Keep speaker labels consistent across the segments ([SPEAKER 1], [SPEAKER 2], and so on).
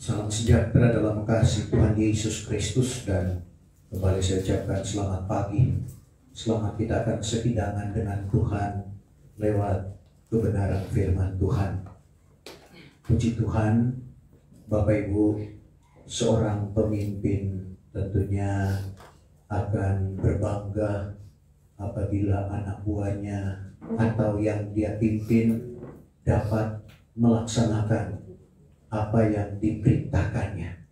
[SPEAKER 1] Salam sejahtera dalam kasih Tuhan Yesus Kristus, dan kembali saya ucapkan selamat pagi. Selamat kita akan sehidangan dengan Tuhan lewat kebenaran firman Tuhan. Puji Tuhan, Bapak Ibu, seorang pemimpin tentunya akan berbangga apabila anak buahnya atau yang dia pimpin dapat melaksanakan apa yang diperintahkannya.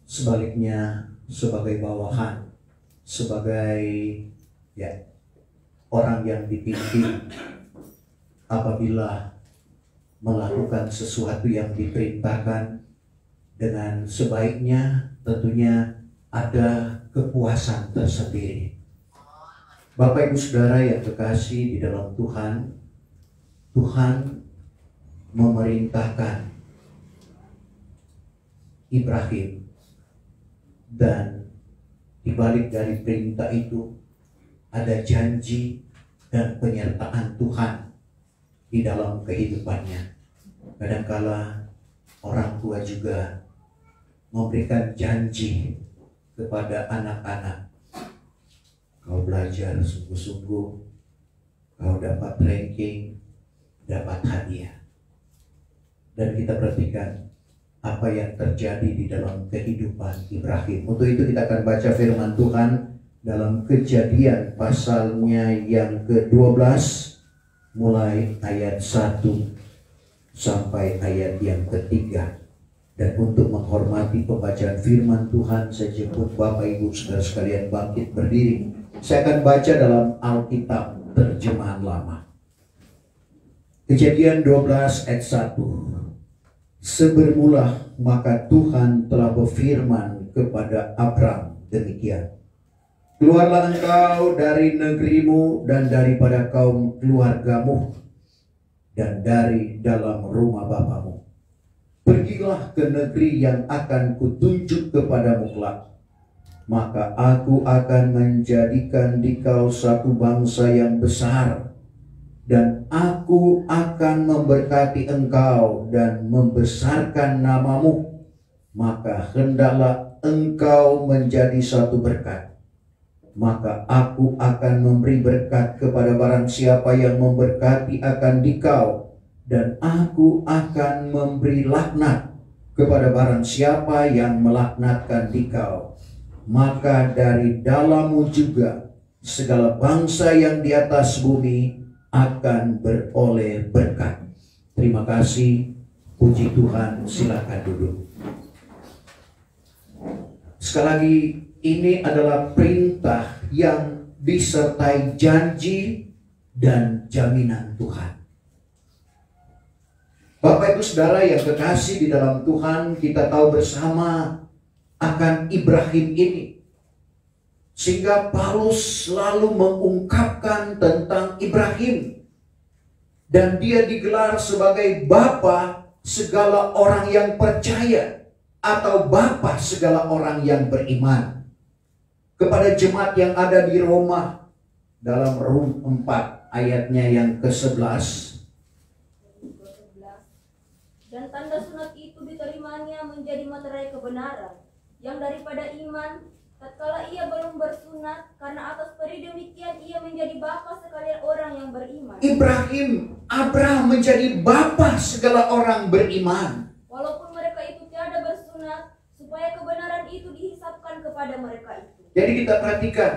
[SPEAKER 1] Sebaliknya, sebagai bawahan, sebagai orang yang dipimpin, apabila melakukan sesuatu yang diperintahkan dengan sebaiknya, tentunya ada kepuasan tersendiri. Bapak Ibu Saudara yang terkasih di dalam Tuhan, Tuhan memerintahkan Ibrahim, dan dibalik dari perintah itu ada janji dan penyertaan Tuhan di dalam kehidupannya. Kadangkala orang tua juga memberikan janji kepada anak-anak, kau belajar sungguh-sungguh, kau dapat ranking, dapat hadiah. Dan kita perhatikan apa yang terjadi di dalam kehidupan Ibrahim. Untuk itu kita akan baca firman Tuhan dalam Kejadian pasalnya yang ke-12, mulai ayat 1 sampai ayat yang ke-3. Dan untuk menghormati pembacaan firman Tuhan, saya jemput Bapak Ibu Saudara sekalian bangkit berdiri. Saya akan baca dalam Alkitab terjemahan lama. Kejadian 12 ayat 1. Sebermula maka Tuhan telah berfirman kepada Abram demikian. Keluarlah engkau dari negerimu dan daripada kaum keluargamu dan dari dalam rumah bapamu. Pergilah ke negeri yang akan kutunjuk kepadamu kelak. Maka aku akan menjadikan dikau satu bangsa yang besar, dan aku akan memberkati engkau dan membesarkan namamu. Maka hendaklah engkau menjadi satu berkat. Maka aku akan memberi berkat kepada barang siapa yang memberkati akan dikau, dan aku akan memberi laknat kepada barang siapa yang melaknatkan dikau. Maka dari dalammu juga segala bangsa yang di atas bumi akan beroleh berkat. Terima kasih. Puji Tuhan. Silakan duduk. Sekali lagi, ini adalah perintah yang disertai janji dan jaminan Tuhan. Bapak Ibu Saudara yang terkasih di dalam Tuhan, kita tahu bersama akan Ibrahim ini, sehingga Paulus selalu mengungkapkan tentang Ibrahim. Dan dia digelar sebagai bapa segala orang yang percaya, atau bapa segala orang yang beriman. Kepada jemaat yang ada di Roma, dalam Rum 4 ayatnya yang ke-11.
[SPEAKER 2] Dan tanda sunat itu diterimanya menjadi materai kebenaran, yang daripada iman, tatkala ia belum bersunat, karena atas peri demikian ia menjadi bapa sekalian orang yang beriman. Abraham menjadi bapa segala orang beriman. Walaupun mereka itu tiada bersunat, supaya kebenaran itu dihisapkan kepada mereka itu.
[SPEAKER 1] Jadi kita perhatikan,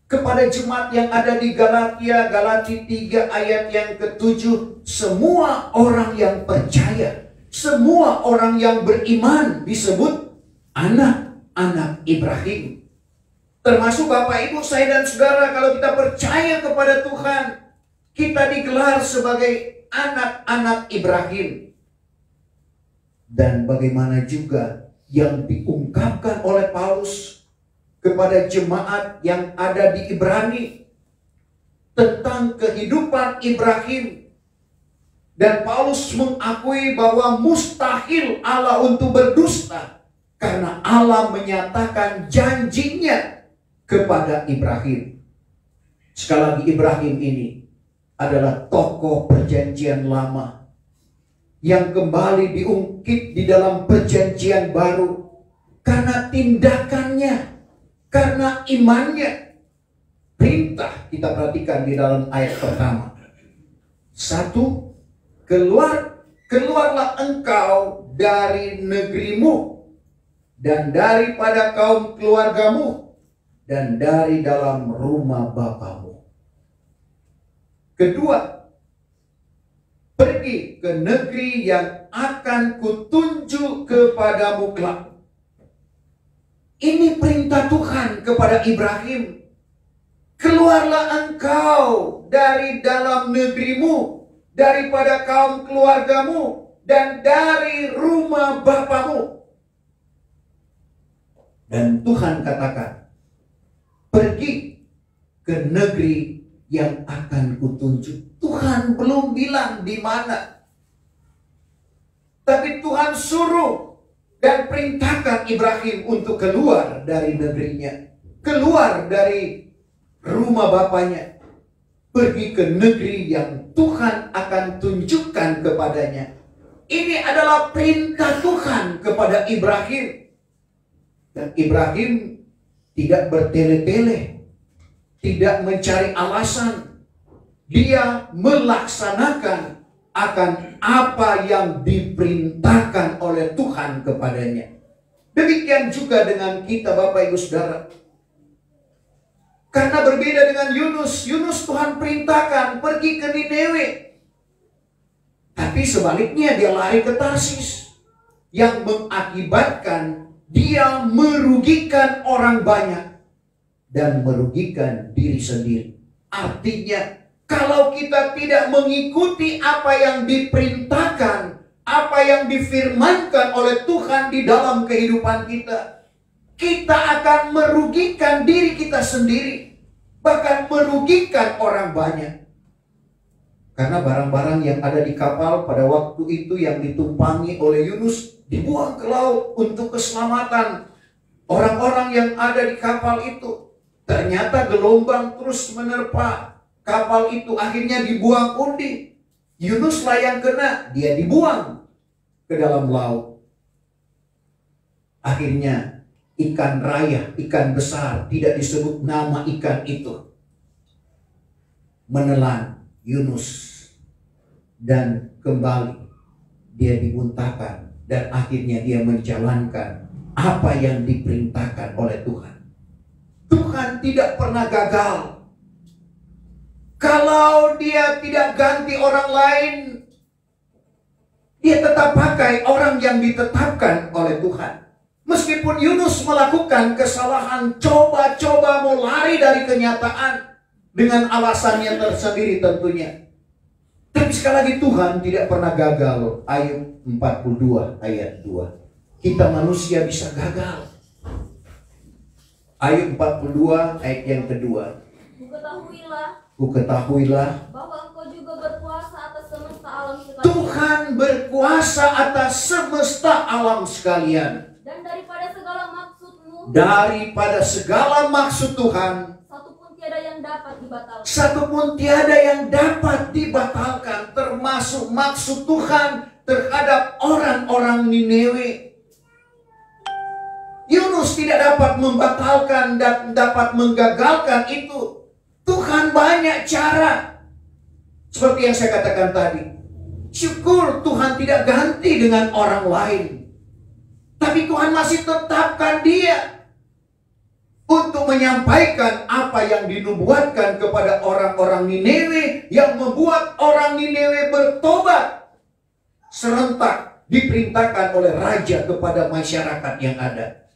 [SPEAKER 1] kepada jemaat yang ada di Galatia 3 ayat yang ke-7, semua orang yang percaya, semua orang yang beriman disebut anak-anak Ibrahim. Termasuk Bapak Ibu, saya dan saudara, kalau kita percaya kepada Tuhan, kita digelar sebagai anak-anak Ibrahim. Dan bagaimana juga yang diungkapkan oleh Paulus kepada jemaat yang ada di Ibrani tentang kehidupan Ibrahim. Dan Paulus mengakui bahwa mustahil Allah untuk berdusta, karena Allah menyatakan janjinya kepada Ibrahim. Sekali lagi, Ibrahim ini adalah tokoh perjanjian lama yang kembali diungkit di dalam perjanjian baru karena tindakannya, karena imannya. Perintah kita perhatikan di dalam ayat pertama. 1, keluarlah engkau dari negerimu dan daripada kaum keluargamu dan dari dalam rumah bapamu. Kedua, pergi ke negeri yang akan kutunjuk kepadamu kelak. Ini perintah Tuhan kepada Ibrahim. Keluarlah engkau dari dalam negerimu, daripada kaum keluargamu, dan dari rumah bapamu. Dan Tuhan katakan, pergi ke negeri yang akan kutunjuk. Tuhan belum bilang di mana. Tapi Tuhan suruh dan perintahkan Ibrahim untuk keluar dari negerinya. Keluar dari rumah bapaknya, pergi ke negeri yang Tuhan akan tunjukkan kepadanya. Ini adalah perintah Tuhan kepada Ibrahim. Dan Ibrahim tidak bertele-tele, tidak mencari alasan. Dia melaksanakan akan apa yang diperintahkan oleh Tuhan kepadanya. Demikian juga dengan kita, Bapak Ibu Saudara. Karena berbeda dengan Yunus Tuhan perintahkan pergi ke Niniwe. Tapi sebaliknya dia lari ke Tarsis. Yang mengakibatkan dia merugikan orang banyak dan merugikan diri sendiri. Artinya, kalau kita tidak mengikuti apa yang diperintahkan, apa yang difirmankan oleh Tuhan di dalam kehidupan kita, kita akan merugikan diri kita sendiri, bahkan merugikan orang banyak. Karena barang-barang yang ada di kapal pada waktu itu yang ditumpangi oleh Yunus dibuang ke laut untuk keselamatan orang-orang yang ada di kapal itu. Ternyata gelombang terus menerpa kapal itu, akhirnya dibuang undi. Yunus lah yang kena, dia dibuang ke dalam laut. Akhirnya ikan raya, ikan besar, tidak disebut nama ikan itu, menelan Yunus dan kembali dia dimuntahkan dan akhirnya dia menjalankan apa yang diperintahkan oleh Tuhan. Tuhan tidak pernah gagal. Kalau dia tidak ganti orang lain, dia tetap pakai orang yang ditetapkan oleh Tuhan. Meskipun Yunus melakukan kesalahan, coba-coba mau lari dari kenyataan dengan alasannya tersendiri tentunya. Tapi sekali lagi Tuhan tidak pernah gagal. Ayub 42 ayat 2. Kita manusia bisa gagal. Ayub 42 ayat yang kedua. Kuketahuilah
[SPEAKER 2] bahwa Engkau juga berkuasa atas semesta alam sekalian.
[SPEAKER 1] Tuhan berkuasa atas semesta alam sekalian.
[SPEAKER 2] Dan daripada segala maksudmu,
[SPEAKER 1] daripada segala maksud Tuhan,
[SPEAKER 2] satu pun tiada yang dapat
[SPEAKER 1] satu pun tiada yang dapat dibatalkan,
[SPEAKER 2] dibatalkan.
[SPEAKER 1] termasuk maksud Tuhan terhadap orang-orang Niniwe. Yunus tidak dapat membatalkan dan dapat menggagalkan itu. Tuhan banyak cara. Seperti yang saya katakan tadi, syukur Tuhan tidak ganti dengan orang lain, tapi Tuhan masih tetapkan dia untuk menyampaikan apa yang dinubuatkan kepada orang-orang Niniwe, yang membuat orang Niniwe bertobat. Serentak diperintahkan oleh raja kepada masyarakat yang ada.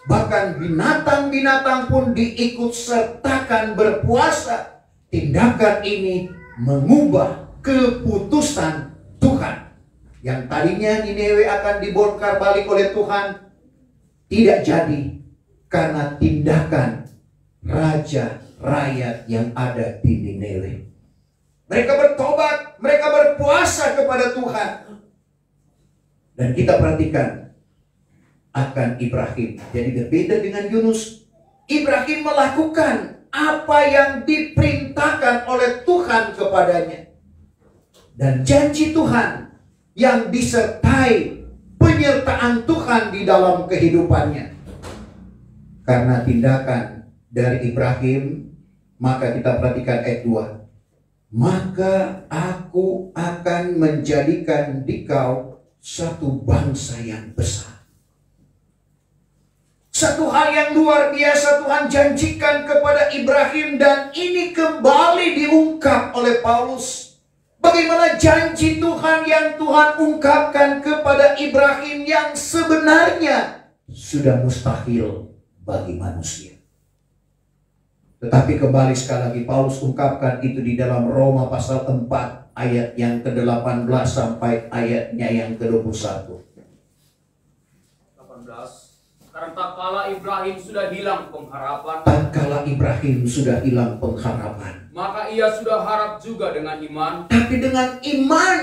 [SPEAKER 1] Bahkan binatang-binatang pun diikut sertakan berpuasa. Tindakan ini mengubah keputusan Tuhan. Yang tadinya Niniwe akan dibongkar balik oleh Tuhan, tidak jadi. Karena tindakan raja rakyat yang ada di Niniwe. Mereka bertobat, mereka berpuasa kepada Tuhan. Dan kita perhatikan akan Ibrahim. Jadi berbeda dengan Yunus. Ibrahim melakukan apa yang diperintahkan oleh Tuhan kepadanya. Dan janji Tuhan yang disertai penyertaan Tuhan di dalam kehidupannya. Karena tindakan dari Ibrahim, maka kita perhatikan ayat 2. Maka aku akan menjadikan dikau satu bangsa yang besar. Satu hal yang luar biasa Tuhan janjikan kepada Ibrahim, dan ini kembali diungkap oleh Paulus. Bagaimana janji Tuhan yang Tuhan ungkapkan kepada Ibrahim yang sebenarnya sudah mustahil bagi manusia. Tetapi kembali sekali lagi Paulus ungkapkan itu di dalam Roma pasal 4 ayat yang ke-18 sampai ayatnya yang ke-21.
[SPEAKER 3] 18. Karena tak kala Ibrahim sudah hilang pengharapan,
[SPEAKER 1] Tatkala Ibrahim sudah hilang pengharapan,
[SPEAKER 3] maka ia sudah harap juga dengan iman,
[SPEAKER 1] tapi dengan iman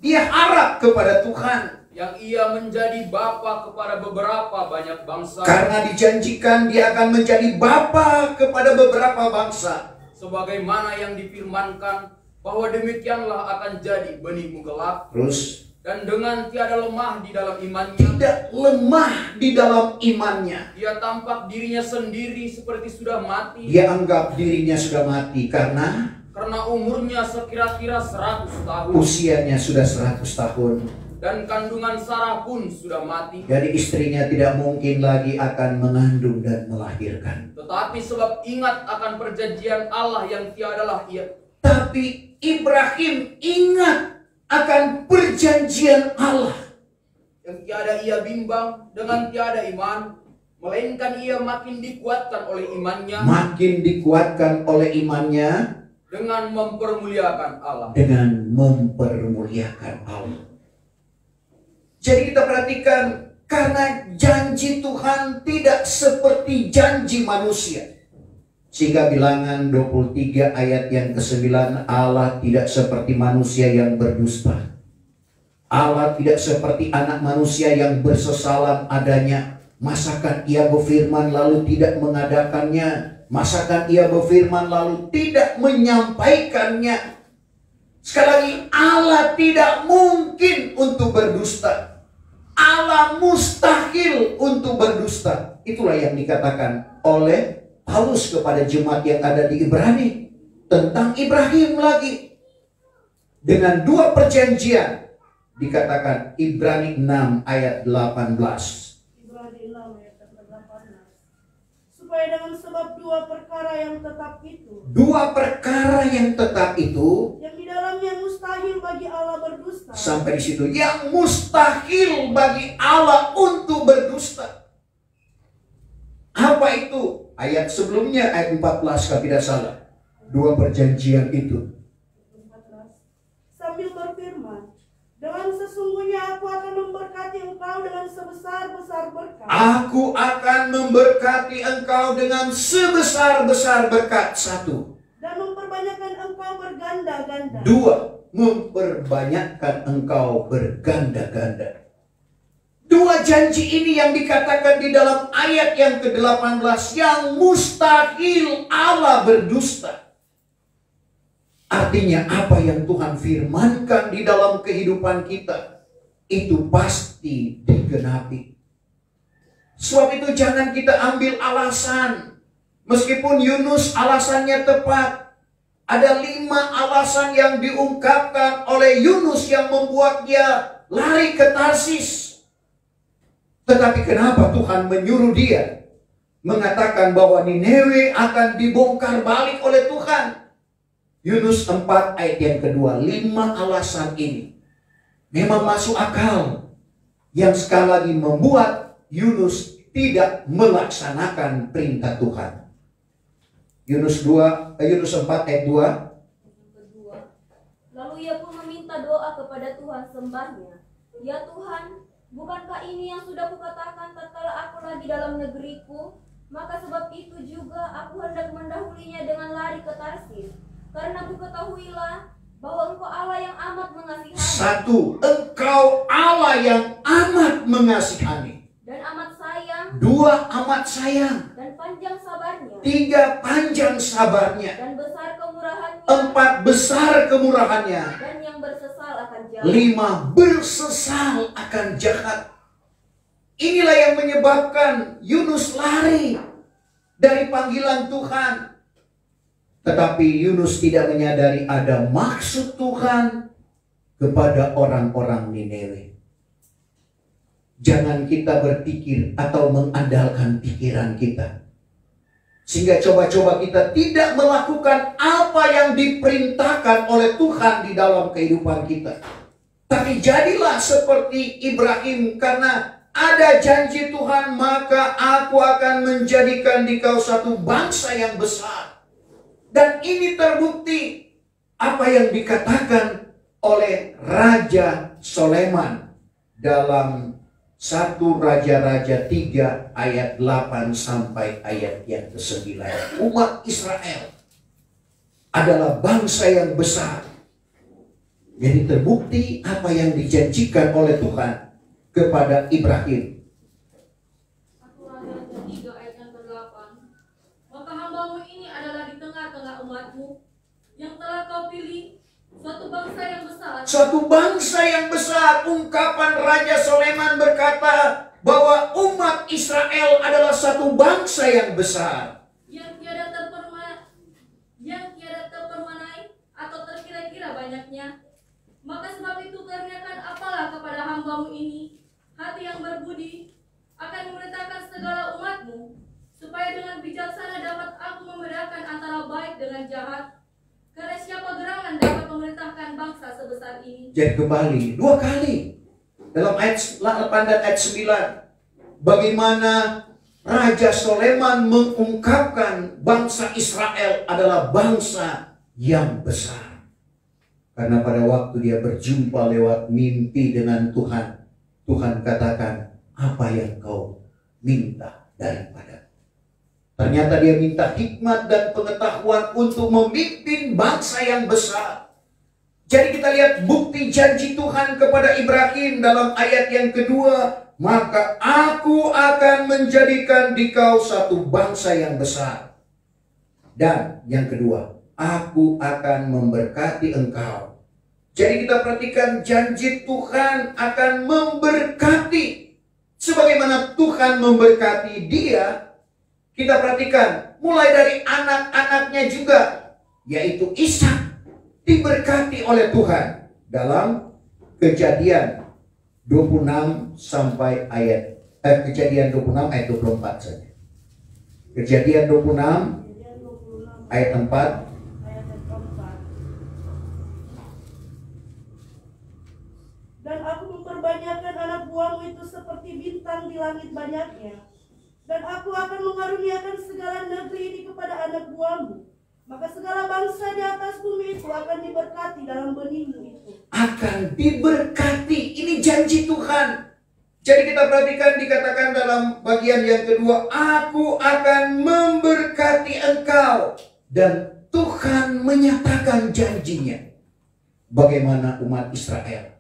[SPEAKER 1] dia harap kepada Tuhan.
[SPEAKER 3] yang ia menjadi bapa kepada beberapa banyak bangsa,
[SPEAKER 1] Karena dijanjikan dia akan menjadi bapa kepada beberapa bangsa.
[SPEAKER 3] sebagaimana yang difirmankan, bahwa demikianlah akan jadi benihmu kelak.
[SPEAKER 1] Terus
[SPEAKER 3] Dan dengan tiada lemah di dalam imannya,
[SPEAKER 1] tidak lemah di dalam imannya.
[SPEAKER 3] ia tampak dirinya sendiri seperti sudah mati,
[SPEAKER 1] Dia anggap dirinya sudah mati karena
[SPEAKER 3] karena umurnya sekira-kira 100 tahun,
[SPEAKER 1] usianya sudah 100 tahun.
[SPEAKER 3] dan kandungan Sarah pun sudah mati.
[SPEAKER 1] Jadi istrinya tidak mungkin lagi akan mengandung dan melahirkan.
[SPEAKER 3] Tetapi sebab ingat akan perjanjian Allah yang tiadalah ia,
[SPEAKER 1] Tapi Ibrahim ingat akan perjanjian Allah.
[SPEAKER 3] yang tiada ia bimbang dengan tiada iman, melainkan ia makin dikuatkan oleh imannya
[SPEAKER 1] Makin dikuatkan oleh imannya
[SPEAKER 3] dengan mempermuliakan Allah.
[SPEAKER 1] dengan mempermuliakan Allah. Jadi kita perhatikan, karena janji Tuhan tidak seperti janji manusia. Sehingga bilangan 23 ayat yang ke-9, Allah tidak seperti manusia yang berdusta. Allah tidak seperti anak manusia yang bersesalan adanya. Masakan ia berfirman lalu tidak mengadakannya? Masakan ia berfirman lalu tidak menyampaikannya? Sekali lagi, Allah tidak mungkin untuk berdusta. Allah mustahil untuk berdusta. Itulah yang dikatakan oleh Paulus kepada jemaat yang ada di Ibrani tentang Ibrahim lagi. Dengan dua perjanjian dikatakan Ibrani 6 ayat 18.
[SPEAKER 4] Ibrani 6 ayat 18. Supaya dengan sebab dua perkara yang tetap itu,
[SPEAKER 1] Dua perkara yang tetap itu,
[SPEAKER 4] yang di dalamnya mustahil bagi Allah berdusta,
[SPEAKER 1] sampai di situ, yang mustahil bagi Allah untuk berdusta. Apa itu? Ayat sebelumnya, ayat 14 kalau tidak salah. Dua perjanjian itu.
[SPEAKER 4] 14. Sambil berfirman, dengan sesungguhnya aku akan memberkati engkau dengan sebesar-besar berkat.
[SPEAKER 1] Aku akan memberkati engkau dengan sebesar-besar berkat. Satu.
[SPEAKER 4] Dan memperbanyakkan engkau berganda-ganda.
[SPEAKER 1] Dua. Memperbanyakkan engkau berganda-ganda. Dua janji ini yang dikatakan di dalam ayat yang ke-18, yang mustahil Allah berdusta. Artinya apa yang Tuhan firmankan di dalam kehidupan kita, itu pasti digenapi. Sebab itu jangan kita ambil alasan. Meskipun Yunus alasannya tepat, ada 5 alasan yang diungkapkan oleh Yunus yang membuat dia lari ke Tarsis. Tetapi kenapa Tuhan menyuruh dia mengatakan bahwa Nineve akan dibongkar balik oleh Tuhan? Yunus 4 ayat yang kedua. 5 alasan ini memang masuk akal, yang sekali lagi membuat Yunus tidak melaksanakan perintah Tuhan. Yunus 4 ayat 2.
[SPEAKER 2] Kedua, lalu ia pun meminta doa kepada Tuhan sembahnya. Ya Tuhan, bukankah ini yang sudah kukatakan tatkala aku lagi dalam negeriku? Maka sebab itu juga aku hendak mendahulinya dengan lari ke Tarsis. Karena kuketahuilah bahwa engkau Allah yang amat mengasihani.
[SPEAKER 1] 1. Engkau Allah yang amat mengasihani.
[SPEAKER 2] Dan amat sayang.
[SPEAKER 1] 2. Amat sayang.
[SPEAKER 2] Dan panjang sabarnya.
[SPEAKER 1] 3. Panjang sabarnya.
[SPEAKER 2] Dan besar kemurahan kemurahannya,
[SPEAKER 1] 4 besar kemurahannya,
[SPEAKER 2] dan yang bersesal akan jahat.
[SPEAKER 1] 5 bersesal akan jahat. Inilah yang menyebabkan Yunus lari dari panggilan Tuhan. Tetapi Yunus tidak menyadari ada maksud Tuhan kepada orang-orang Nineve. Jangan kita berpikir atau mengandalkan pikiran kita, sehingga coba-coba kita tidak melakukan apa yang diperintahkan oleh Tuhan di dalam kehidupan kita. Tapi jadilah seperti Ibrahim, karena ada janji Tuhan, maka aku akan menjadikan dikau satu bangsa yang besar. Dan ini terbukti apa yang dikatakan oleh Raja Soleman dalam 1 Raja-Raja 3 ayat 8 sampai ayat yang ke-9. Umat Israel adalah bangsa yang besar. Jadi terbukti apa yang dijanjikan oleh Tuhan kepada Ibrahim.
[SPEAKER 5] 1 Raja 3 ayat yang ke-8. Maka hambamu ini adalah di tengah-tengah umatmu yang telah kau pilih, suatu bangsa yang besar.
[SPEAKER 1] Suatu bangsa yang besar. Ungkapan Raja Soleman berkata bahwa umat Israel adalah satu bangsa yang besar.
[SPEAKER 5] Yang tiada terpermanai atau terkira-kira banyaknya. Maka sebab itu karuniakan apalah kepada hambamu ini hati yang berbudi akan memerintahkan segala umatmu, supaya dengan bijaksana dapat aku membedakan antara baik dengan jahat. Karena siapa gerangan dapat memerintahkan bangsa sebesar ini.
[SPEAKER 1] Jadi kembali 2 kali dalam ayat 8 dan ayat 9, bagaimana Raja Soleman mengungkapkan bangsa Israel adalah bangsa yang besar. Karena pada waktu dia berjumpa lewat mimpi dengan Tuhan, Tuhan katakan, apa yang kau minta daripada. Ternyata dia minta hikmat dan pengetahuan untuk memimpin bangsa yang besar. Jadi kita lihat bukti janji Tuhan kepada Ibrahim dalam ayat yang kedua. Maka aku akan menjadikan dikau satu bangsa yang besar. Dan yang kedua, aku akan memberkati engkau. Jadi kita perhatikan janji Tuhan akan memberkati. Sebagaimana Tuhan memberkati dia, kita perhatikan mulai dari anak-anaknya juga, yaitu Ishak, diberkati oleh Tuhan dalam Kejadian 26 sampai Kejadian 26 ayat 24 saja. Kejadian 26 ayat 4.
[SPEAKER 4] Dan aku memperbanyakkan anak buahmu itu seperti bintang di langit banyaknya. Dan aku akan mengaruniakan segala negeri ini kepada anak buahmu. Maka segala bangsa di atas bumi itu akan diberkati dalam benihmu itu.
[SPEAKER 1] Akan diberkati. Ini janji Tuhan. Jadi kita perhatikan dikatakan dalam bagian yang kedua, aku akan memberkati engkau. Dan Tuhan menyatakan janjinya. Bagaimana umat Israel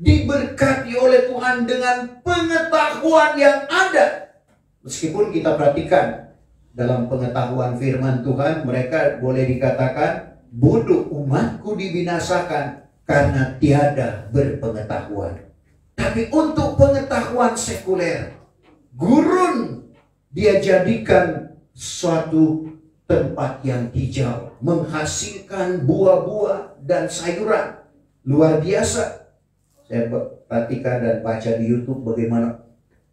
[SPEAKER 1] diberkati oleh Tuhan dengan pengetahuan yang ada. Meskipun kita perhatikan dalam pengetahuan firman Tuhan, mereka boleh dikatakan bodoh, umatku dibinasakan karena tiada berpengetahuan. Tapi untuk pengetahuan sekuler, gurun dia jadikan suatu tempat yang hijau, menghasilkan buah-buah dan sayuran. Luar biasa. Saya perhatikan dan baca di YouTube bagaimana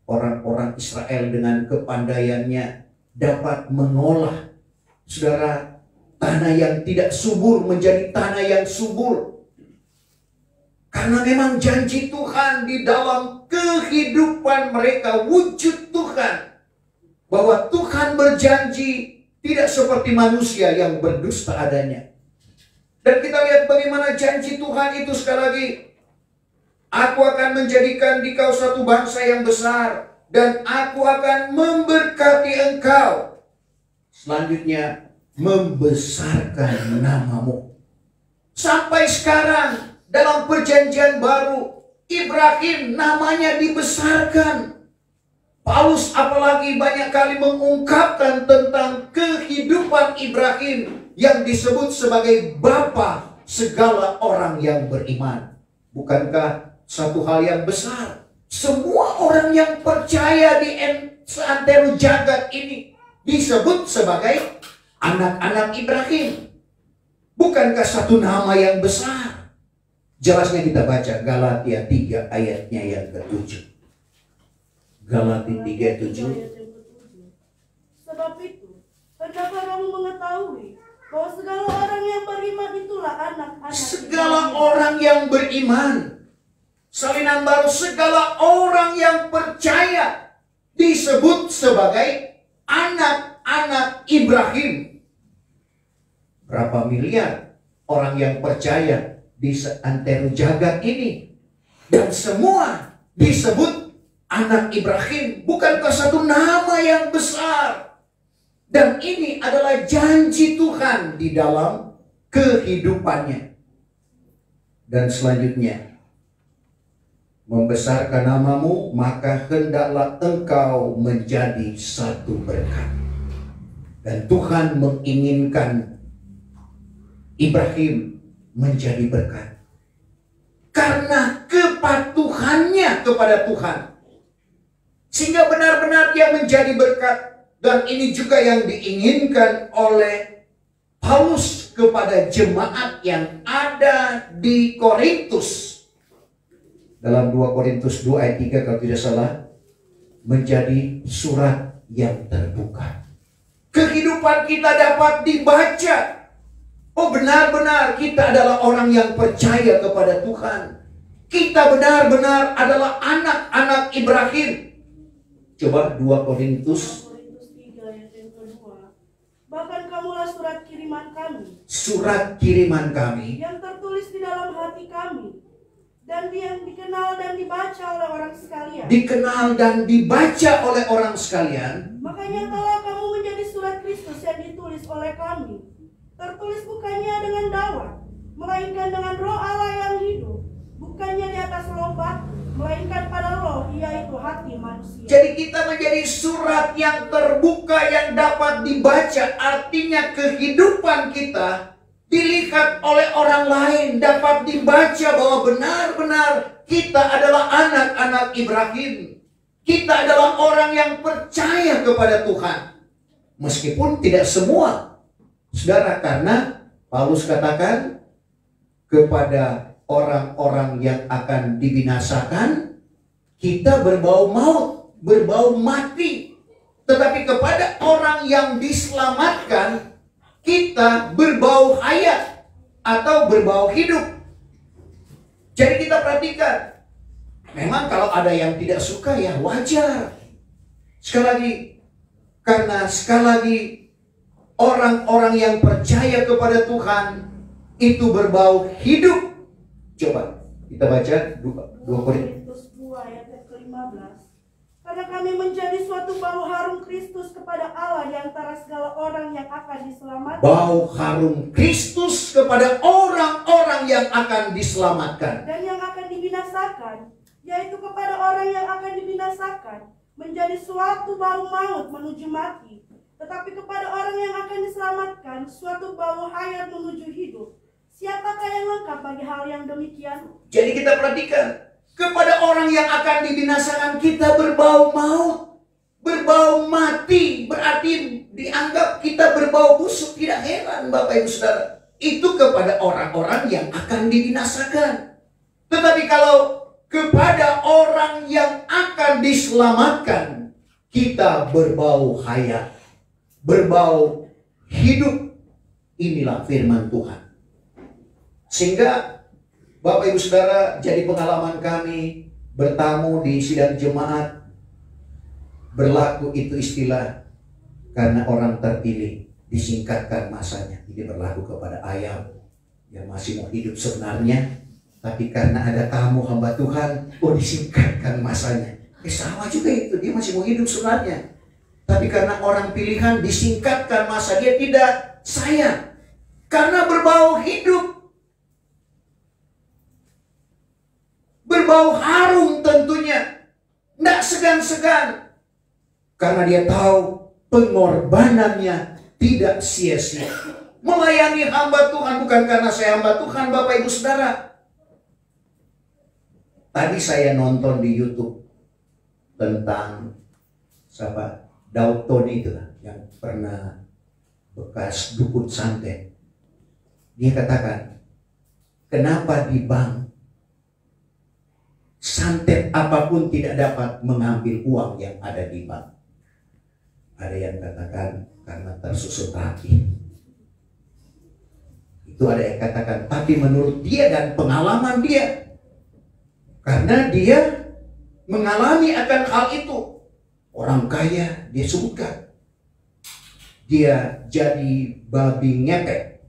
[SPEAKER 1] orang-orang Israel dengan kepandaiannya dapat mengolah, saudara, tanah yang tidak subur menjadi tanah yang subur. Karena memang janji Tuhan di dalam kehidupan mereka, wujud Tuhan. Bahwa Tuhan berjanji tidak seperti manusia yang berdusta adanya. Dan kita lihat bagaimana janji Tuhan itu sekali lagi. Aku akan menjadikan dikau satu bangsa yang besar. Dan aku akan memberkati engkau. Selanjutnya, membesarkan namamu. Sampai sekarang, dalam perjanjian baru, Ibrahim namanya dibesarkan. Paulus apalagi banyak kali mengungkapkan tentang kehidupan Ibrahim yang disebut sebagai bapa segala orang yang beriman. Bukankah satu hal yang besar? Semua orang yang percaya di seantero jagat ini disebut sebagai anak-anak Ibrahim. Bukankah satu nama yang besar? Jelasnya kita baca Galatia 3 ayatnya yang ke-7. Galatia 3:7.
[SPEAKER 4] Sebab itu, hendaklah kamu mengetahui bahwa segala orang yang beriman itulah anak-anak
[SPEAKER 1] Segala
[SPEAKER 4] Ibrahim.
[SPEAKER 1] orang yang beriman. Salinan baru, segala orang yang percaya disebut sebagai anak-anak Ibrahim. Berapa miliar orang yang percaya di seantero jagat ini, dan semua disebut anak Ibrahim. Bukankah satu nama yang besar? Dan ini adalah janji Tuhan di dalam kehidupannya. Dan selanjutnya, membesarkan namamu, maka hendaklah engkau menjadi satu berkat. Dan Tuhan menginginkan Ibrahim menjadi berkat karena kepatuhannya kepada Tuhan, sehingga benar-benar dia menjadi berkat. Dan ini juga yang diinginkan oleh Paulus kepada jemaat yang ada di Korintus. Dalam 2 Korintus 2 ayat 3 kalau tidak salah, menjadi surat yang terbuka. Kehidupan kita dapat dibaca. Oh, benar-benar kita adalah orang yang percaya kepada Tuhan. Kita benar-benar adalah anak-anak Ibrahim. Coba 2 Korintus.
[SPEAKER 4] 3 ayat yang kedua. Bahkan kamulah surat kiriman kami,
[SPEAKER 1] Surat kiriman kami
[SPEAKER 4] yang tertulis di dalam hati kami, dan yang dikenal dan dibaca oleh orang sekalian.
[SPEAKER 1] dikenal dan dibaca oleh orang sekalian.
[SPEAKER 4] Makanya telah kamu menjadi surat Kristus yang ditulis oleh kami, tertulis bukannya dengan dawat, melainkan dengan roh Allah yang hidup, bukannya di atas roh batu, melainkan pada roh, yaitu hati manusia.
[SPEAKER 1] Jadi kita menjadi surat yang terbuka yang dapat dibaca. Artinya kehidupan kita dilihat oleh orang lain, dapat dibaca bahwa benar-benar kita adalah anak-anak Ibrahim. Kita adalah orang yang percaya kepada Tuhan. Meskipun tidak semua, saudara, karena Paulus katakan kepada orang-orang yang akan dibinasakan, kita berbau maut, berbau mati. Tetapi kepada orang yang diselamatkan, kita berbau hayat atau berbau hidup. Jadi kita perhatikan, memang kalau ada yang tidak suka ya wajar. Sekali lagi, karena sekali lagi orang-orang yang percaya kepada Tuhan itu berbau hidup. Coba kita baca 2 Korintus
[SPEAKER 4] 2 ayat ke-15. Karena kami menjadi suatu bau harum Kristus kepada Allah di antara segala orang yang akan diselamatkan.
[SPEAKER 1] Bau harum Kristus kepada orang-orang yang akan diselamatkan.
[SPEAKER 4] Dan yang akan dibinasakan, yaitu kepada orang yang akan dibinasakan, menjadi suatu bau maut menuju mati. Tetapi kepada orang yang akan diselamatkan, suatu bau hayat menuju hidup. Siapakah yang lengkap bagi hal yang demikian?
[SPEAKER 1] Jadi kita perhatikan, kepada orang yang akan dibinasakan kita berbau maut, berbau mati, berarti dianggap kita berbau busuk. Tidak heran Bapak Ibu Saudara, itu kepada orang-orang yang akan dibinasakan. Tetapi kalau kepada orang yang akan diselamatkan, kita berbau hayat, berbau hidup. Inilah firman Tuhan. Sehingga Bapak Ibu Saudara, jadi pengalaman kami bertamu di sidang jemaat, berlaku itu istilah karena orang terpilih disingkatkan masanya. Ini berlaku kepada ayam yang masih mau hidup sebenarnya, tapi karena ada tamu hamba Tuhan, disingkatkan masanya. Sama juga itu, dia masih mau hidup sebenarnya, tapi karena orang pilihan disingkatkan masa, dia tidak sayang karena berbau hidup. Berbau harum tentunya. Tidak segan-segan. Karena dia tahu pengorbanannya tidak sia-sia. Melayani hamba Tuhan bukan karena saya hamba Tuhan, Bapak Ibu Saudara. Tadi saya nonton di YouTube tentang siapa? Daud Tony itu yang pernah bekas dukun santet. Dia katakan, kenapa di bank santet apapun tidak dapat mengambil uang yang ada di bank? Ada yang katakan karena tersusun rapi. Itu ada yang katakan, tapi menurut dia dan pengalaman dia, karena dia mengalami akan hal itu. Orang kaya dia sebutkan, dia jadi babi ngepet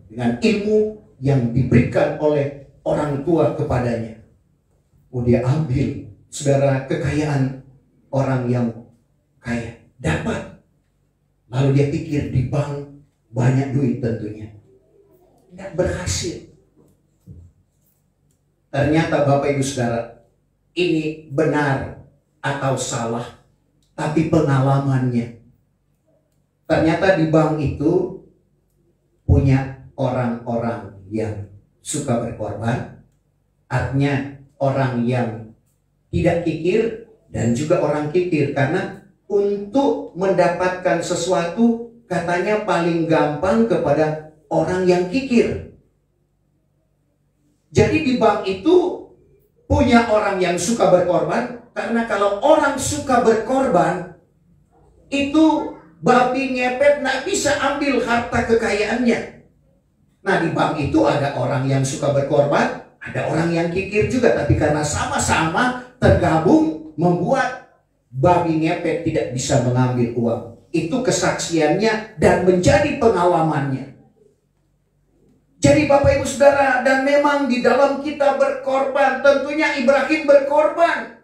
[SPEAKER 1] dengan ilmu yang diberikan oleh orang tua kepadanya. Oh, dia ambil, saudara, kekayaan orang yang kaya. Dapat. Lalu dia pikir di bank banyak duit tentunya. Tidak berhasil. Ternyata Bapak Ibu Saudara, ini benar atau salah, tapi pengalamannya. Ternyata di bank itu punya orang-orang yang suka berkorban. Artinya orang yang tidak kikir dan juga orang kikir. Karena untuk mendapatkan sesuatu katanya paling gampang kepada orang yang kikir. Jadi di bank itu punya orang yang suka berkorban. Karena kalau orang suka berkorban, itu babi ngepet nggak bisa ambil harta kekayaannya. Nah, di bank itu ada orang yang suka berkorban, ada orang yang kikir juga. Tapi karena sama-sama tergabung membuat babi ngepet tidak bisa mengambil uang. Itu kesaksiannya dan menjadi pengalamannya. Jadi Bapak Ibu Saudara, dan memang di dalam kita berkorban, tentunya Ibrahim berkorban.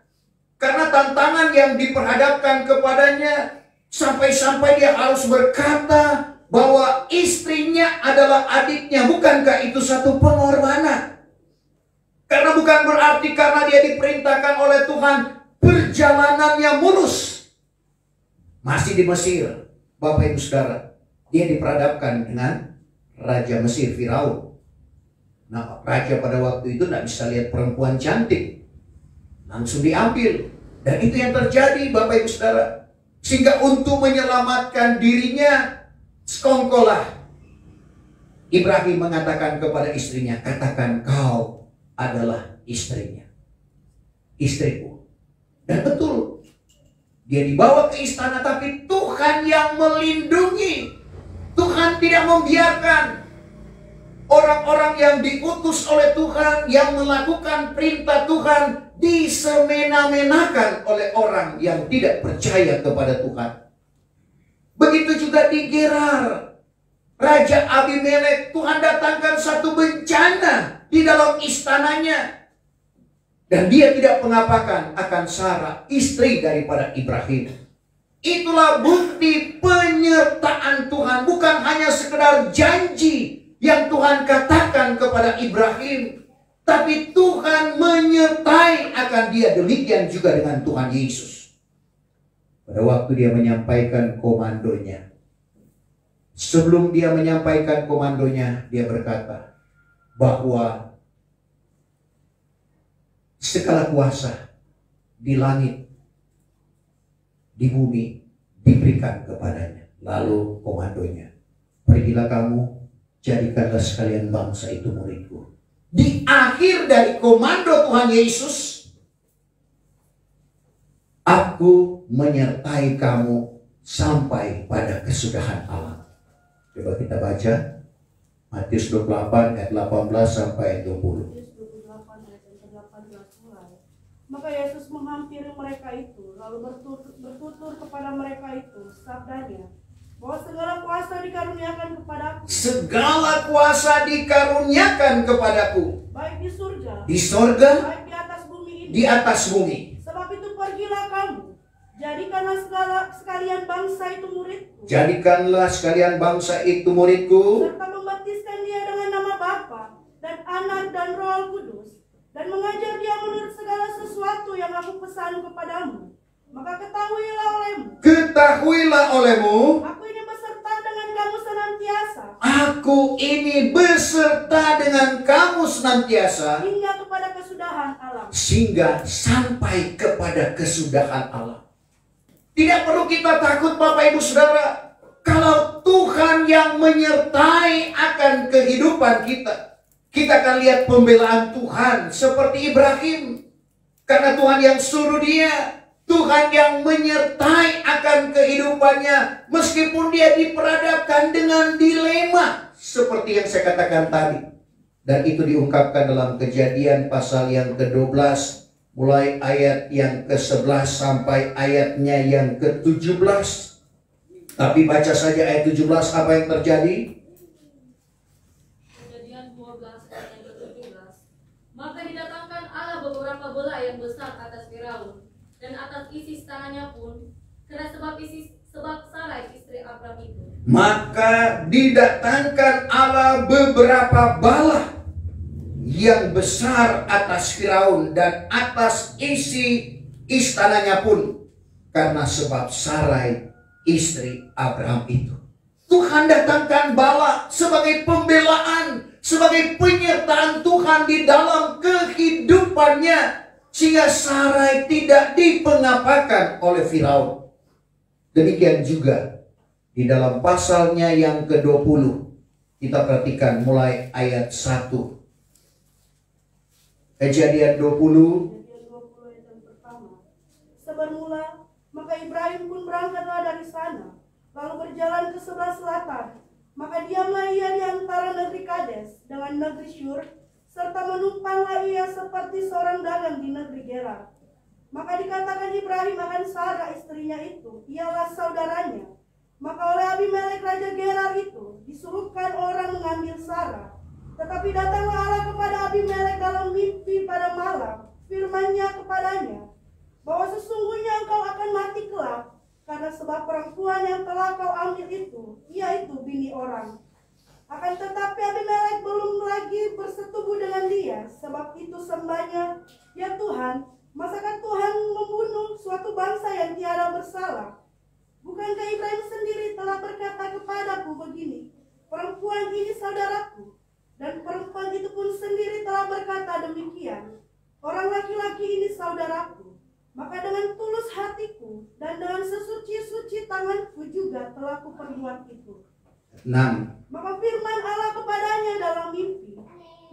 [SPEAKER 1] Karena tantangan yang diperhadapkan kepadanya, sampai-sampai dia harus berkata bahwa istrinya adalah adiknya. Bukankah itu satu pengorbanan? Karena bukan berarti karena dia diperintahkan oleh Tuhan, perjalanannya mulus. Masih di Mesir, Bapak Ibu Saudara, dia diperhadapkan dengan Raja Mesir, Firaun. Nah, raja pada waktu itu tidak bisa lihat perempuan cantik, langsung diambil. Dan itu yang terjadi, Bapak Ibu Saudara. Sehingga untuk menyelamatkan dirinya, sekongkolah Ibrahim mengatakan kepada istrinya, katakan kau adalah istrinya, istriku. Dan betul, dia dibawa ke istana, tapi Tuhan yang melindungi. Tuhan tidak membiarkan orang-orang yang diutus oleh Tuhan, yang melakukan perintah Tuhan, disemena-menakan oleh orang yang tidak percaya kepada Tuhan. Begitu juga di Gerar, Raja Abimelek, Tuhan datangkan satu bencana di dalam istananya. Dan dia tidak mengapakan akan Sarah, istri daripada Ibrahim. Itulah bukti penyertaan Tuhan. Bukan hanya sekedar janji yang Tuhan katakan kepada Ibrahim, tapi Tuhan menyertai akan dia. Demikian juga dengan Tuhan Yesus. Pada waktu dia menyampaikan komandonya, sebelum dia menyampaikan komandonya, dia berkata bahwa segala kuasa di langit, di bumi diberikan kepadanya. Lalu komandonya, pergilah kamu, jadikanlah sekalian bangsa itu muridku. Di akhir dari komando Tuhan Yesus, aku menyertai kamu sampai pada kesudahan alam. Coba kita baca Matius 28 ayat 18 sampai 20.
[SPEAKER 4] Maka Yesus menghampiri mereka itu, lalu bertutur kepada mereka itu, sabdanya, bahwa segala kuasa dikaruniakan kepadaku.
[SPEAKER 1] Segala kuasa dikaruniakan kepadaku.
[SPEAKER 4] Baik di surga, baik
[SPEAKER 1] di
[SPEAKER 4] di atas bumi ini.
[SPEAKER 1] di atas bumi.
[SPEAKER 4] Sebab itu pergilah kamu, jadikanlah sekalian bangsa itu muridku.
[SPEAKER 1] Jadikanlah sekalian bangsa itu muridku.
[SPEAKER 4] Serta membaptiskan dia dengan nama Bapa dan Anak dan Roh Kudus. Dan mengajar dia menurut segala sesuatu yang aku pesan kepadamu. Maka ketahuilah olehmu
[SPEAKER 1] ketahuilah olehmu,
[SPEAKER 4] aku ini beserta dengan kamu senantiasa,
[SPEAKER 1] aku ini beserta dengan kamu senantiasa,
[SPEAKER 4] hingga kepada kesudahan alam.
[SPEAKER 1] sehingga sampai kepada kesudahan Allah. Tidak perlu kita takut Bapak Ibu Saudara, kalau Tuhan yang menyertai akan kehidupan kita. Kita akan lihat pembelaan Tuhan seperti Ibrahim. Karena Tuhan yang suruh dia, Tuhan yang menyertai akan kehidupannya. Meskipun dia diperhadapkan dengan dilema seperti yang saya katakan tadi. Dan itu diungkapkan dalam Kejadian pasal yang ke-12, mulai ayat yang ke-11 sampai ayatnya yang ke-17. Tapi baca saja ayat 17, apa yang terjadi?
[SPEAKER 5] Kejadian 12 ayat yang ke-17. Maka didatangkan Allah beberapa bela yang besar atas Firaun dan atas isi istananya pun, karena sebab Sarai istri Abram itu.
[SPEAKER 1] Maka didatangkan Allah beberapa bala yang besar atas Firaun dan atas isi istananya pun, karena sebab Sarai istri Abraham itu. Tuhan datangkan bala sebagai pembelaan, sebagai penyertaan Tuhan di dalam kehidupannya, sehingga Sarai tidak dipengapakan oleh Firaun. Demikian juga di dalam pasalnya yang ke-20, kita perhatikan mulai ayat 1. Kejadian 20.
[SPEAKER 4] Kejadian 20 ayat yang pertama. Sebermula, maka Ibrahim pun berangkatlah dari sana, lalu berjalan ke sebelah selatan. Maka diamlah ia di antara negeri Kades dengan negeri Syur, serta menumpanglah ia seperti seorang dagang di negeri Gerar. Maka dikatakan Ibrahim akan Sarah istrinya itu, ialah saudaranya. Maka oleh Abimelek raja Gerar itu disuruhkan orang mengambil Sarah. Tetapi datanglah Allah kepada Abimelek dalam mimpi pada malam, firman-Nya kepadanya, bahwa sesungguhnya engkau akan mati kelak, karena sebab perempuan yang telah kau ambil itu, yaitu bini orang. Akan tetapi Abimelek belum lagi bersetubuh dengan dia, sebab itu sembahnya, ya Tuhan, masakan Tuhan membunuh suatu bangsa yang tiada bersalah? Bukankah Ibrahim sendiri telah berkata kepadaku begini, perempuan ini saudaraku, dan perempuan itu pun sendiri telah berkata demikian, orang laki-laki ini saudaraku. Maka dengan tulus hatiku dan dengan sesuci-suci tanganku juga telah kuperbuat itu.
[SPEAKER 1] 6.
[SPEAKER 4] Maka firman Allah kepadanya dalam mimpi,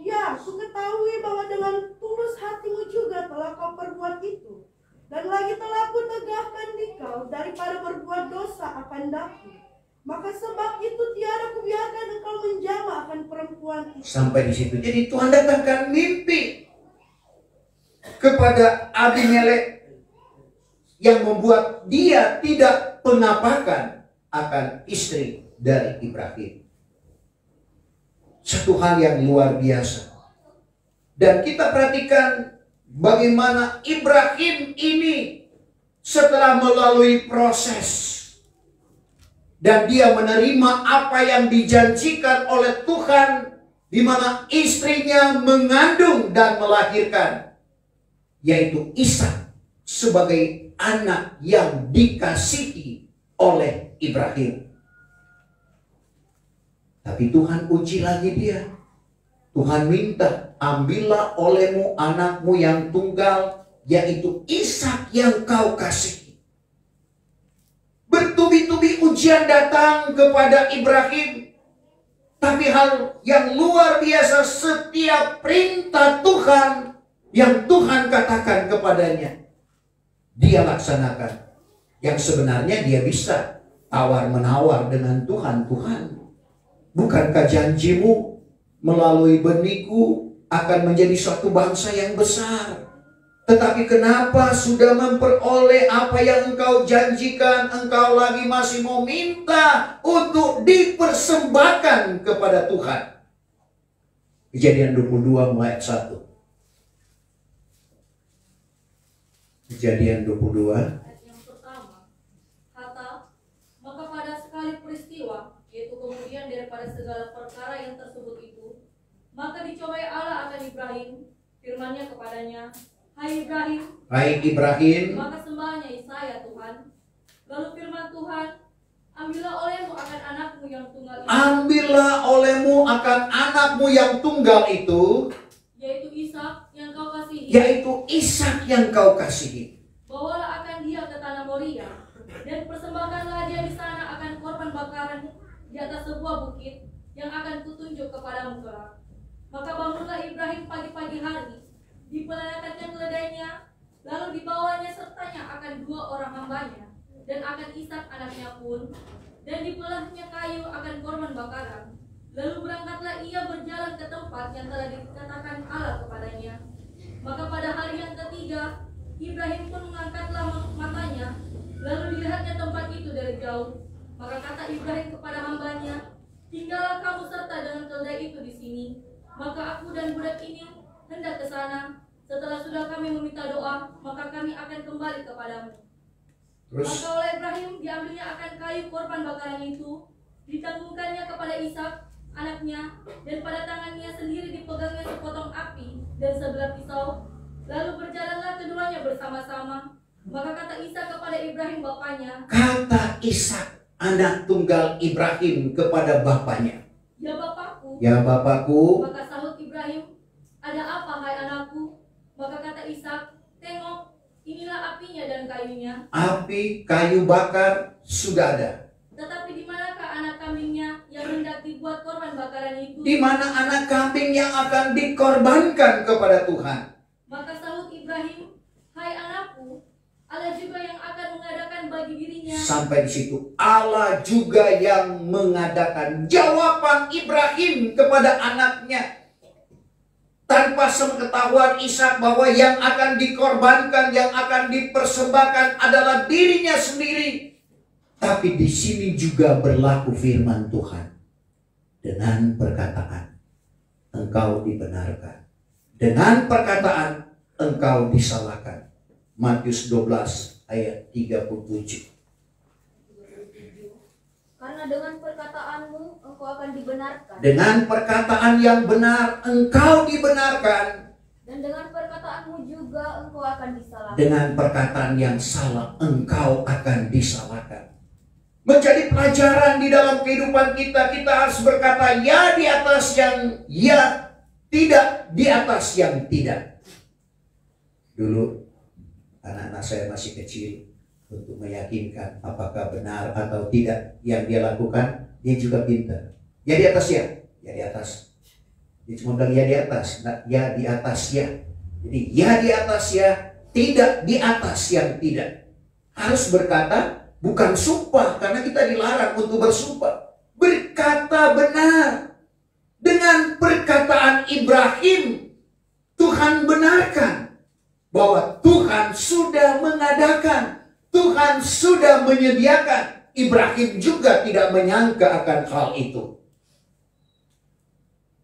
[SPEAKER 4] ya, ku ketahui bahwa dengan tulus hatimu juga telah kau perbuat itu. Dan lagi telah ku tegahkan di kau daripada berbuat dosa akan daku. Maka sebab itu tiada kubiarkan engkau menjamah akan perempuan itu.
[SPEAKER 1] Sampai di situ. Jadi Tuhan datangkan mimpi kepada Abimelek yang membuat dia tidak pengapakan akan istri dari Ibrahim. Satu hal yang luar biasa. Dan kita perhatikan bagaimana Ibrahim ini setelah melalui proses dan dia menerima apa yang dijanjikan oleh Tuhan, di mana istrinya mengandung dan melahirkan, yaitu Ishak sebagai anak yang dikasihi oleh Ibrahim. Tapi Tuhan uji lagi dia. Tuhan minta, ambillah olehmu anakmu yang tunggal, yaitu Ishak yang kau kasihi. Bertubi-tubi ujian datang kepada Ibrahim. Tapi hal yang luar biasa, setiap perintah Tuhan yang Tuhan katakan kepadanya, dia laksanakan. Yang sebenarnya dia bisa tawar-menawar dengan Tuhan. Tuhan, bukankah janjimu melalui benikku akan menjadi suatu bangsa yang besar? Tetapi kenapa sudah memperoleh apa yang engkau janjikan, engkau lagi masih mau minta untuk dipersembahkan kepada Tuhan? Kejadian 22 ayat 1. Kejadian 22.
[SPEAKER 5] Ayat yang pertama, kata, maka pada sekali peristiwa, yaitu kemudian daripada segala perkara yang tersebut itu, maka dicobai Allah akan Ibrahim, firman-Nya kepadanya, hai Ibrahim,
[SPEAKER 1] Hai Ibrahim.
[SPEAKER 5] maka sembahnya Yesaya Tuhan. Lalu firman Tuhan, ambillah olehmu akan anakmu yang tunggal itu,
[SPEAKER 1] Ambillah olehmu akan anakmu yang tunggal itu,
[SPEAKER 5] yaitu Ishak yang kau kasihi.
[SPEAKER 1] yaitu Ishak yang kau kasihi.
[SPEAKER 5] Bawalah akan dia ke tanah Moria, dan persembahkanlah dia di sana akan korban bakaran di atas sebuah bukit yang akan kutunjuk kepadamu kelak. Maka bangunlah Ibrahim pagi-pagi hari, dipelanakannya keledainya, lalu dibawanya sertanya akan 2 orang hambanya, dan akan Ishak anaknya pun, dan dipelahnya kayu akan korban bakaran. Lalu berangkatlah ia berjalan ke tempat yang telah dikatakan Allah kepadanya. Maka pada hari yang ketiga, Ibrahim pun mengangkatlah matanya, lalu dilihatnya tempat itu dari jauh. Maka kata Ibrahim kepada hambanya, tinggallah kamu serta dengan keledai itu di sini. Maka aku dan budak ini hendak ke sana. Setelah sudah kami meminta doa, maka kami akan kembali kepadamu.
[SPEAKER 1] Terus
[SPEAKER 5] Maka oleh Ibrahim diambilnya akan kayu korban bakaran itu, ditanggungkannya kepada Ishak anaknya, dan pada tangannya sendiri dipegangnya sepotong api dan sebelah pisau. Lalu berjalanlah keduanya bersama-sama. Maka kata Ishak kepada Ibrahim bapaknya,
[SPEAKER 1] kata Ishak anak tunggal Ibrahim kepada bapaknya,
[SPEAKER 5] ya bapakku.
[SPEAKER 1] ya bapakku.
[SPEAKER 5] Maka sahut Ibrahim, ada apa hai anakku? Maka kata Ishak, tengok, inilah apinya dan kayunya.
[SPEAKER 1] Api kayu bakar sudah ada.
[SPEAKER 5] Tetapi di manakah anak kambingnya yang hendak dibuat korban bakaran itu?
[SPEAKER 1] Di mana anak kambing yang akan dikorbankan kepada Tuhan?
[SPEAKER 5] Maka sahut Ibrahim, hai anakku, Allah juga yang akan mengadakan bagi dirinya.
[SPEAKER 1] Sampai di situ Allah juga yang mengadakan jawaban Ibrahim kepada anaknya. Tanpa sepengetahuan Ishak bahwa yang akan dikorbankan, yang akan dipersembahkan adalah dirinya sendiri. Tapi di sini juga berlaku firman Tuhan. Dengan perkataan engkau dibenarkan, dengan perkataan engkau disalahkan. Matius 12 ayat 37.
[SPEAKER 2] Karena dengan perkataanmu engkau akan dibenarkan,
[SPEAKER 1] Dengan perkataan yang benar engkau dibenarkan,
[SPEAKER 2] dan dengan perkataanmu juga engkau akan disalahkan.
[SPEAKER 1] dengan perkataan yang salah engkau akan disalahkan. Menjadi pelajaran di dalam kehidupan kita, kita harus berkata ya di atas yang ya, tidak di atas yang tidak. Dulu anak-anak saya masih kecil, untuk meyakinkan apakah benar atau tidak yang dia lakukan, dia juga pintar. Ya di atas ya, ya di atas. Dia cuma bilang ya di atas, nah, ya di atas ya. Jadi ya di atas ya, tidak di atas yang tidak. Harus berkata, bukan sumpah, karena kita dilarang untuk bersumpah. Berkata benar. Dengan perkataan Ibrahim, Tuhan benarkan bahwa Tuhan sudah mengadakan, Tuhan sudah menyediakan. Ibrahim juga tidak menyangka akan hal itu.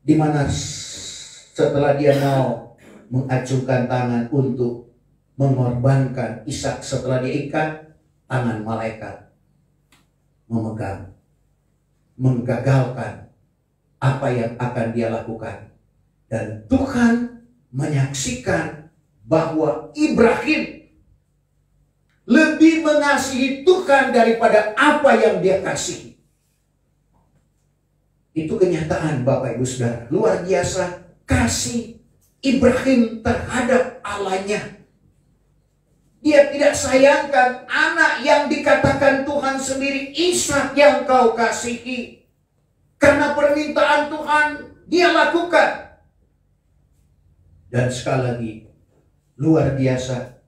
[SPEAKER 1] Di mana setelah dia mau mengacungkan tangan untuk mengorbankan Ishak, setelah diikat, tangan malaikat memegang, menggagalkan apa yang akan dia lakukan. Dan Tuhan menyaksikan bahwa Ibrahim lebih mengasihi Tuhan daripada apa yang dia kasihi. Itu kenyataan Bapak Ibu Saudara. Luar biasa kasih Ibrahim terhadap Allahnya. Dia tidak sayangkan anak yang dikatakan Tuhan sendiri, Ishak yang kau kasihi. Karena permintaan Tuhan dia lakukan. Dan sekali lagi, luar biasa,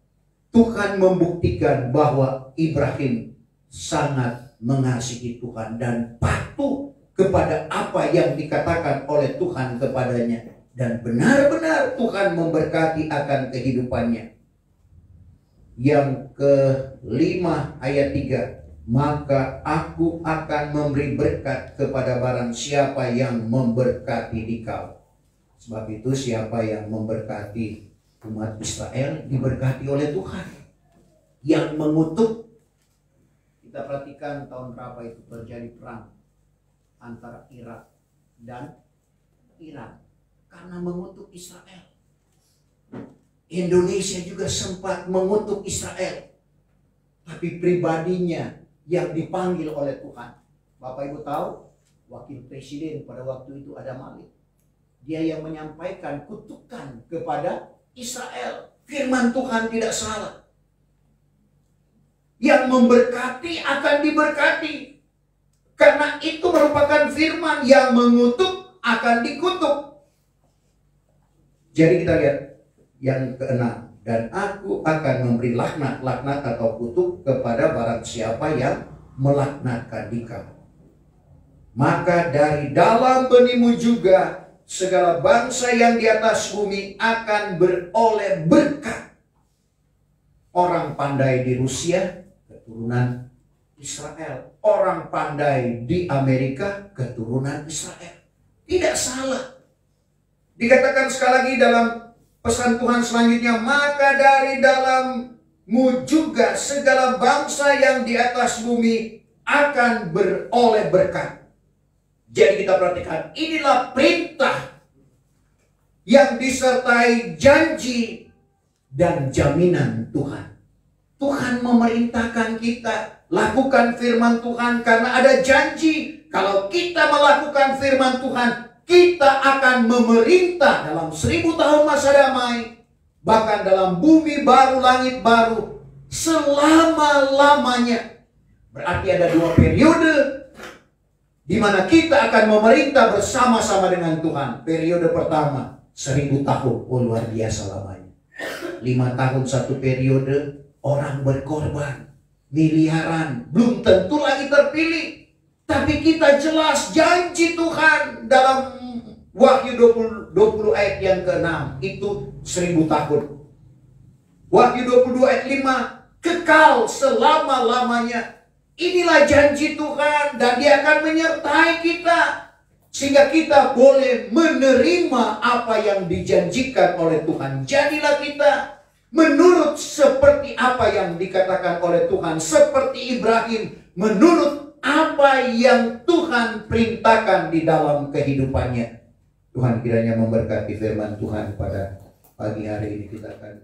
[SPEAKER 1] Tuhan membuktikan bahwa Ibrahim sangat mengasihi Tuhan dan patuh kepada apa yang dikatakan oleh Tuhan kepadanya. Dan benar-benar Tuhan memberkati akan kehidupannya. Yang kelima ayat 3. Maka aku akan memberi berkat kepada barang siapa yang memberkati dikau. Sebab itu siapa yang memberkati umat Israel diberkati oleh Tuhan. Yang mengutuk, kita perhatikan tahun berapa itu terjadi perang antara Irak dan Iran karena mengutuk Israel. Indonesia juga sempat mengutuk Israel. tapi pribadinya yang dipanggil oleh Tuhan. Bapak Ibu tahu, wakil presiden pada waktu itu ada Malik. Dia yang menyampaikan kutukan kepada Israel. Firman Tuhan tidak salah. Yang memberkati akan diberkati. Karena itu merupakan firman, yang mengutuk akan dikutuk. Jadi kita lihat yang keenam. Dan aku akan memberi laknat atau kutuk kepada barang siapa yang melaknatkan dikau. Maka dari dalam benihmu juga segala bangsa yang di atas bumi akan beroleh berkat. Orang pandai di Rusia, keturunan Israel. Orang pandai di Amerika, keturunan Israel. Tidak salah. Dikatakan sekali lagi dalam pesan Tuhan selanjutnya, maka dari dalammu juga segala bangsa yang di atas bumi akan beroleh berkat. Jadi kita perhatikan, inilah perintah yang disertai janji dan jaminan Tuhan. Tuhan memerintahkan kita lakukan firman Tuhan karena ada janji. Kalau kita melakukan firman Tuhan, kita akan memerintah dalam 1000 tahun masa damai. Bahkan dalam bumi baru, langit baru, selama-lamanya. Berarti ada 2 periode di mana kita akan memerintah bersama-sama dengan Tuhan. Periode pertama, 1000 tahun. Oh, luar biasa lamanya. 5 tahun satu periode, orang berkorban. Miliaran. Belum tentu lagi terpilih. Tapi kita jelas janji Tuhan dalam Wahyu 20 ayat yang ke-6 itu 1000 tahun. Wahyu 22 ayat 5 kekal selama-lamanya. Inilah janji Tuhan dan Dia akan menyertai kita sehingga kita boleh menerima apa yang dijanjikan oleh Tuhan. Jadilah kita menurut seperti apa yang dikatakan oleh Tuhan, seperti Ibrahim menurut apa yang Tuhan perintahkan di dalam kehidupannya. Tuhan kiranya memberkati firman Tuhan pada pagi hari ini. Kita akan